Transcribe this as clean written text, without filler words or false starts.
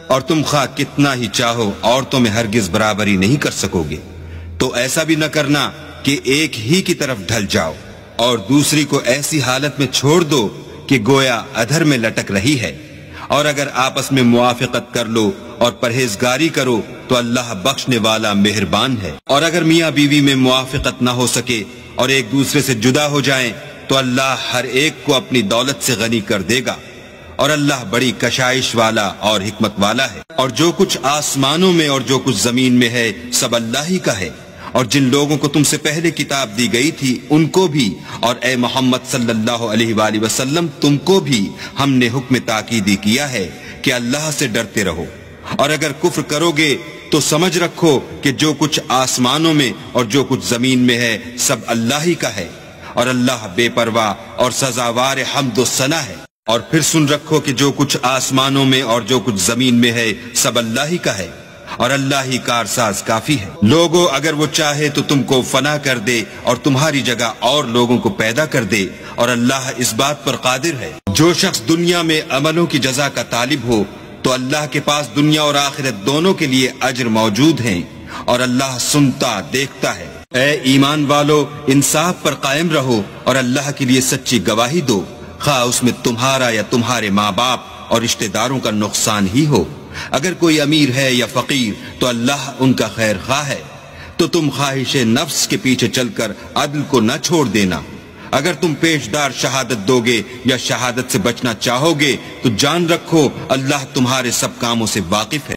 اور تم خواہ کتنا ہی چاہو عورتوں میں ہرگز برابری نہیں کر سکو گے، تو ایسا بھی نہ کرنا کہ ایک ہی کی طرف ڈھل جاؤ اور دوسری کو ایسی حالت میں چھوڑ دو کہ گویا ادھر میں لٹک رہی ہے۔ اور اگر آپس میں موافقت کر لو اور پرہیزگاری کرو تو اللہ بخشنے والا مہربان ہے۔ اور اگر میاں بیوی میں موافقت نہ ہو سکے اور ایک دوسرے سے جدا ہو جائیں تو اللہ ہر ایک کو اپنی دولت سے غنی کر دے گا، اور اللہ بڑی کشائش والا اور حکمت والا ہے۔ اور جو کچھ آسمانوں میں اور جو کچھ زمین میں ہے سب اللہ ہی کا ہے۔ اور جن لوگوں کو تم سے پہلے کتاب دی گئی تھی ان کو بھی، اور اے محمد صلی اللہ علیہ وآلہ وسلم تم کو بھی ہم نے حکم تاکیدی کیا ہے کہ اللہ سے ڈرتے رہو، اور اگر کفر کرو گے تو سمجھ رکھو کہ جو کچھ آسمانوں میں اور جو کچھ زمین میں ہے سب اللہ ہی کا ہے، اور اللہ بے پرواہ اور سزاوار حمد و ثنا ہے۔ اور پھر سن رکھو کہ جو کچھ آسمانوں میں اور جو کچھ زمین میں ہے سب اللہ ہی کا ہے، اور اللہ ہی کارساز کافی ہے۔ لوگو اگر وہ چاہے تو تم کو فنا کر دے اور تمہاری جگہ اور لوگوں کو پیدا کر دے، اور اللہ اس بات پر قادر ہے۔ جو شخص دنیا میں عملوں کی جزا کا طالب ہو تو اللہ کے پاس دنیا اور آخرت دونوں کے لیے اجر موجود ہیں، اور اللہ سنتا دیکھتا ہے۔ اے ایمان والو، انصاف پر قائم رہو اور اللہ کے لیے سچی گواہی دو، خواہ اس میں تمہارا یا تمہارے ماں باپ اور رشتہ داروں کا نقصان ہی ہو۔ اگر کوئی امیر ہے یا فقیر تو اللہ ان کا خیر خواہ ہے، تو تم خواہش نفس کے پیچھے چل کر عدل کو نہ چھوڑ دینا۔ اگر تم پیشدار شہادت دو گے یا شہادت سے بچنا چاہو گے تو جان رکھو اللہ تمہارے سب کاموں سے واقف ہے۔